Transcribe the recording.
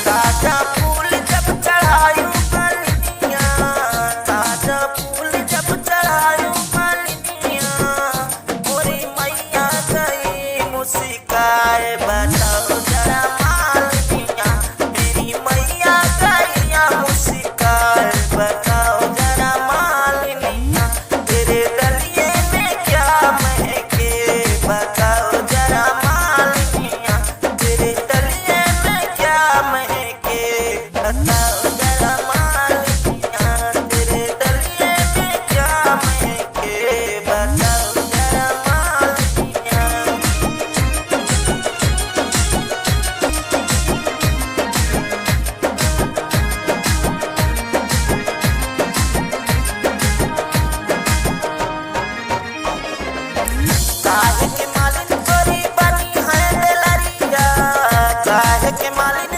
ताजा फूल जब चढ़ायूं मालिनिया, ताजा फूल जब चढ़ायूं मालिनिया, मोरी मैया गई मुस्काए बताओ जरा मालिनिया, मेरी मैया गई मुस्काए बताओ जरा मालिनिया, तेरे गलिये में क्या महके बताओ जरा मालिनिया, तेरे गलिये में क्या महके बताओ जरा मालिनिया, तेरे गलिये में क्या महके बताओ जरा मालिनिया। काहे के मालिन तोरी बनी है दिलरिया, काहे के मालिन